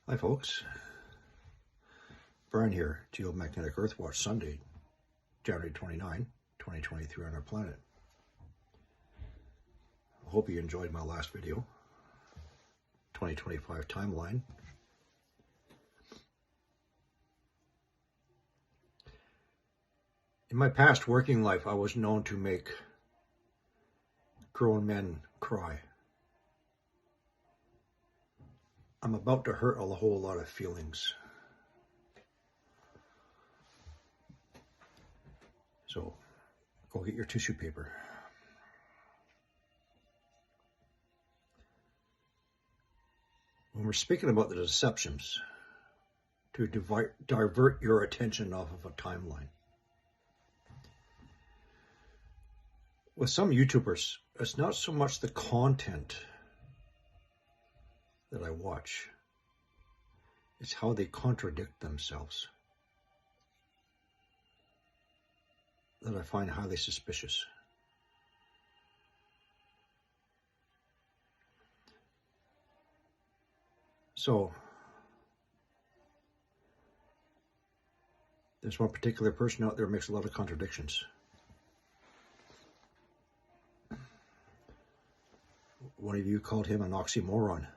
Hi folks, Brian here, Geomagnetic Earthwatch Sunday, January 29, 2023 on our planet. I hope you enjoyed my last video, 2025 timeline. In my past working life, I was known to make grown men cry. I'm about to hurt a whole lot of feelings. So go get your tissue paper. When we're speaking about the deceptions to divert your attention off of a timeline, with some YouTubers, it's not so much the content that I watch, it's how they contradict themselves that I find highly suspicious. So, there's one particular person out there who makes a lot of contradictions. One of you called him an oxymoron.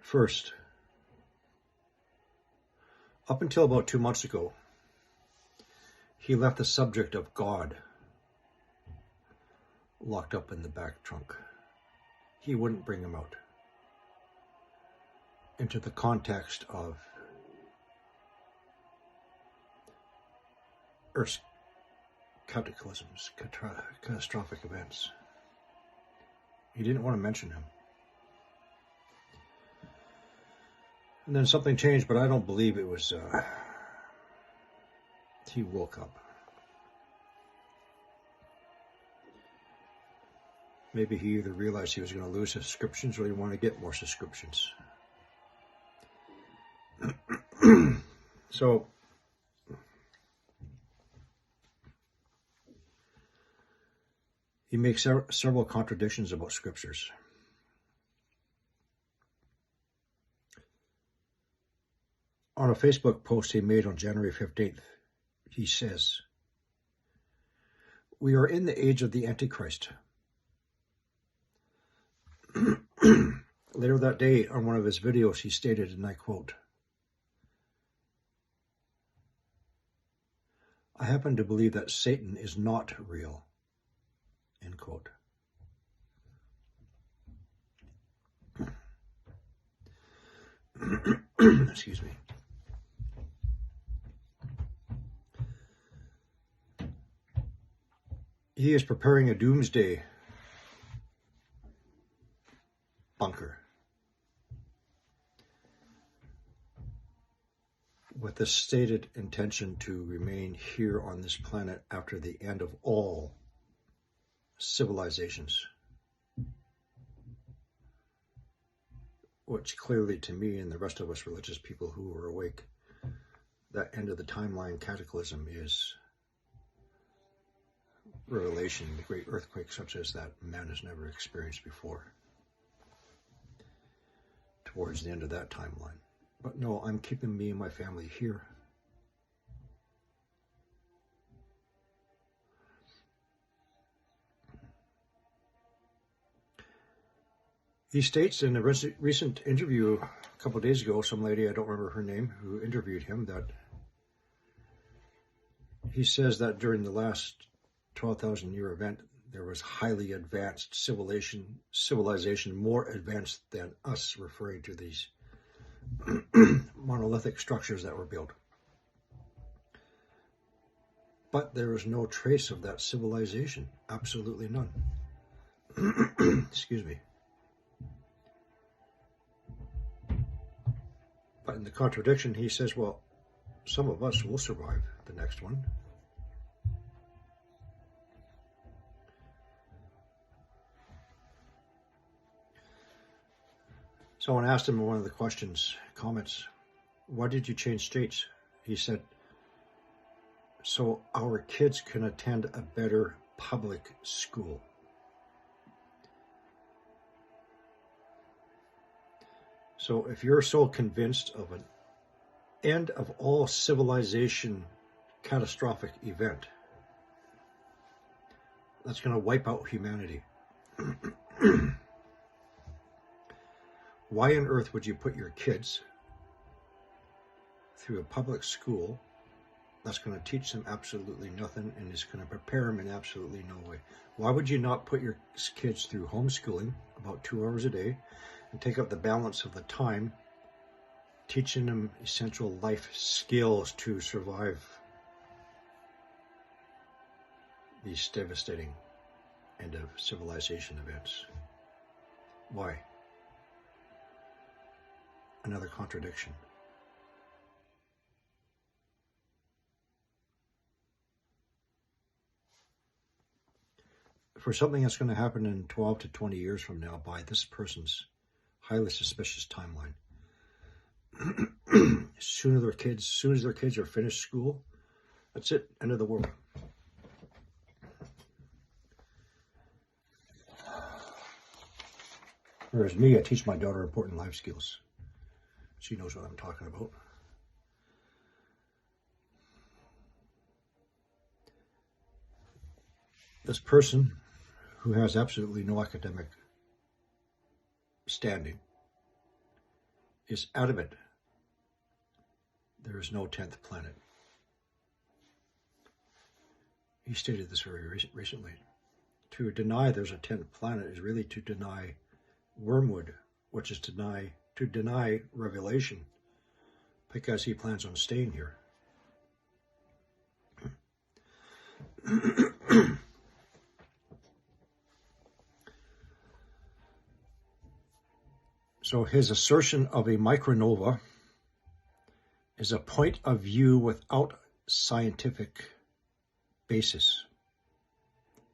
First, up until about 2 months ago, he left the subject of God locked up in the back trunk. He wouldn't bring him out into the context of Earth's cataclysms, catastrophic events. He didn't want to mention him. And then something changed, but I don't believe it was, he woke up. Maybe he either realized he was going to lose subscriptions or he wanted to get more subscriptions. So, he makes several contradictions about scriptures. On a Facebook post he made on January 15th, he says, "We are in the age of the Antichrist." Later that day, on one of his videos, he stated, and I quote, "I happen to believe that Satan is not real," end quote. Excuse me. He is preparing a doomsday bunker with the stated intention to remain here on this planet after the end of all civilizations, which clearly to me and the rest of us religious people who are awake, that end of the timeline cataclysm is revelation, the great earthquake such as that man has never experienced before, towards the end of that timeline. But no, I'm keeping me and my family here. He states in a recent interview a couple of days ago, some lady, I don't remember her name, who interviewed him, that he says that during the last 12,000 year event, there was highly advanced civilization more advanced than us, referring to these monolithic structures that were built. But there is no trace of that civilization, absolutely none. Excuse me. But in the contradiction, he says, well, some of us will survive the next one. Someone asked him in one of the comments, why did you change states? He said, so our kids can attend a better public school. So if you're so convinced of an end of all civilization catastrophic event that's going to wipe out humanity, why on earth would you put your kids through a public school that's going to teach them absolutely nothing and is going to prepare them in absolutely no way? Why would you not put your kids through homeschooling about 2 hours a day and take up the balance of the time teaching them essential life skills to survive these devastating end of civilization events? Why? Another contradiction. For something that's going to happen in 12 to 20 years from now by this person's highly suspicious timeline, as soon as their kids are finished school, that's it, end of the world. Whereas me, I teach my daughter important life skills. She knows what I'm talking about. This person who has absolutely no academic standing is adamant there is no 10th planet. He stated this very recently. To deny there's a 10th planet is really to deny wormwood, which is to deny revelation, because he plans on staying here. So his assertion of a micronova is a point of view without scientific basis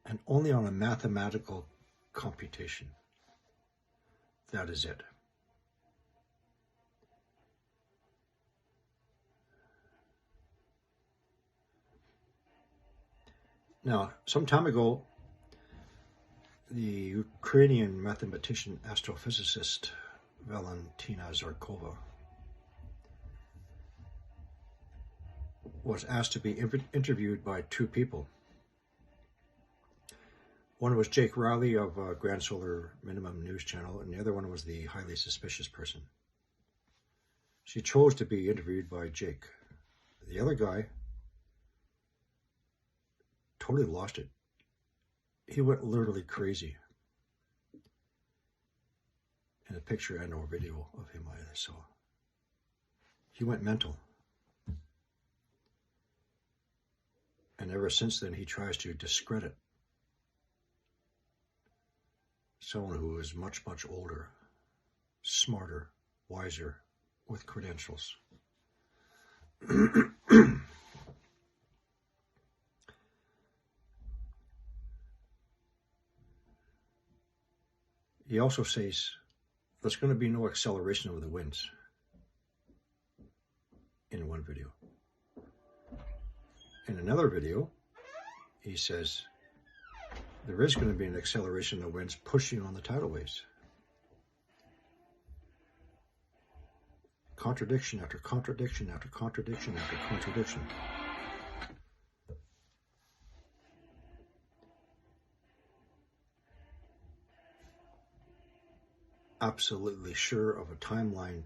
and only on a mathematical computation. That is it. Now, some time ago, the Ukrainian mathematician astrophysicist Valentina Zarkova was asked to be interviewed by two people. One was Jake Riley of Grand Solar Minimum News Channel, and the other one was the highly suspicious person. She chose to be interviewed by Jake. The other guy totally lost it. He went literally crazy. In a picture and or video of him I saw. He went mental. And ever since then, he tries to discredit someone who is much, much older, smarter, wiser, with credentials. He also says there's going to be no acceleration of the winds in one video. In another video, he says there is going to be an acceleration of the winds pushing on the tidal waves. Contradiction after contradiction after contradiction after contradiction. Absolutely sure of a timeline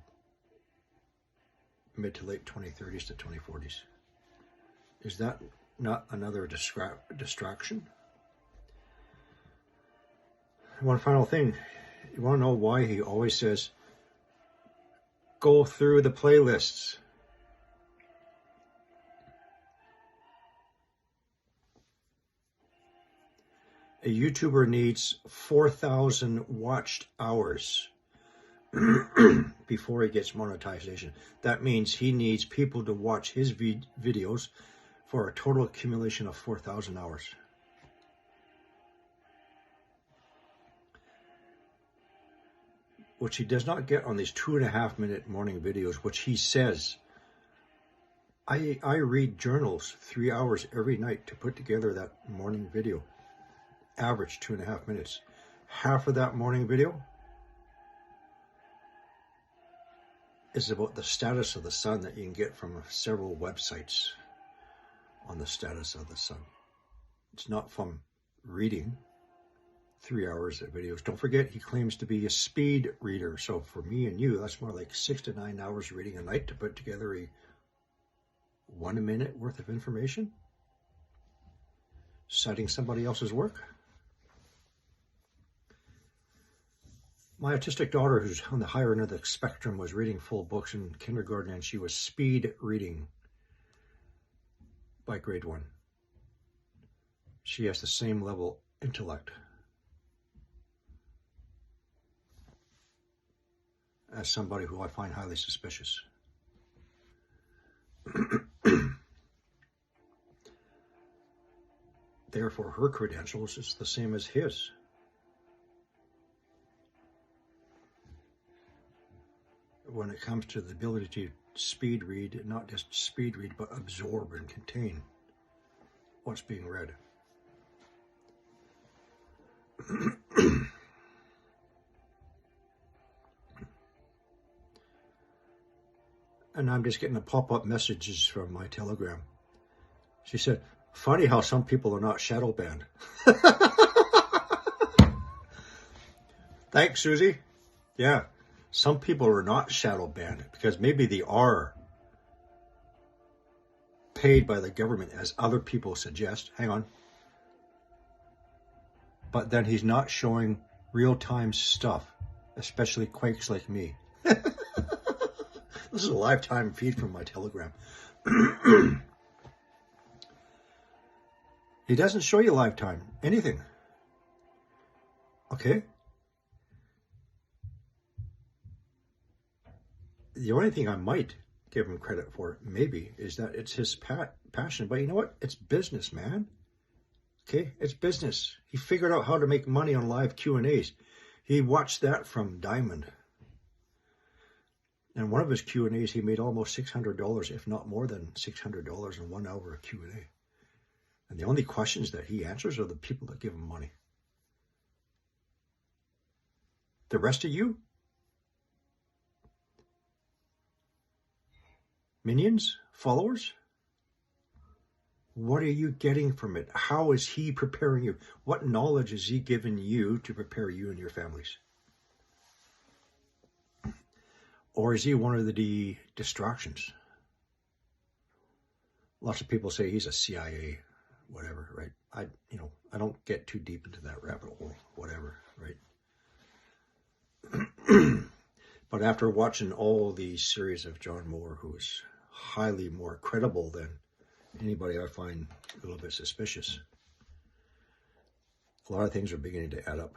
mid to late 2030s to 2040s. Is that not another distraction? One final thing. You want to know why he always says, go through the playlists? A YouTuber needs 4,000 watched hours before he gets monetization. That means he needs people to watch his videos for a total accumulation of 4,000 hours. Which he does not get on these 2.5-minute morning videos, which he says, I read journals 3 hours every night to put together that morning video. Average 2.5 minutes. Half of that morning video is about the status of the sun that you can get from several websites on the status of the sun. It's not from reading 3 hours of videos. Don't forget, he claims to be a speed reader. So for me and you, that's more like 6 to 9 hours reading a night to put together a 1 minute worth of information, citing somebody else's work. My autistic daughter, who's on the higher end of the spectrum, was reading full books in kindergarten, and she was speed reading by grade 1. She has the same level intellect as somebody who I find highly suspicious. Therefore, her credentials is the same as his. When it comes to the ability to speed read, not just speed read, but absorb and contain what's being read. And I'm just getting the pop-up messages from my Telegram. She said, funny how some people are not shadow banned. Thanks, Susie. Yeah, some people are not shadow banned because maybe they are paid by the government, as other people suggest. Hang on. But then he's not showing real-time stuff, especially quakes like me. This is a lifetime feed from my Telegram. He doesn't show you lifetime anything. Okay? The only thing I might give him credit for, maybe, is that it's his passion. But you know what? It's business, man. Okay? It's business. He figured out how to make money on live Q&As. He watched that from Diamond. And one of his Q&As, he made almost $600, if not more than $600 in 1 hour of Q&A. And the only questions that he answers are the people that give him money. The rest of you, minions, followers, what are you getting from it? How is he preparing you? What knowledge is he giving you to prepare you and your families? Or is he one of the distractions? Lots of people say he's a CIA, whatever, right? I don't get too deep into that rabbit hole, whatever, right? But after watching all the series of John Moore, who is highly more credible than anybody I find a little bit suspicious, a lot of things are beginning to add up.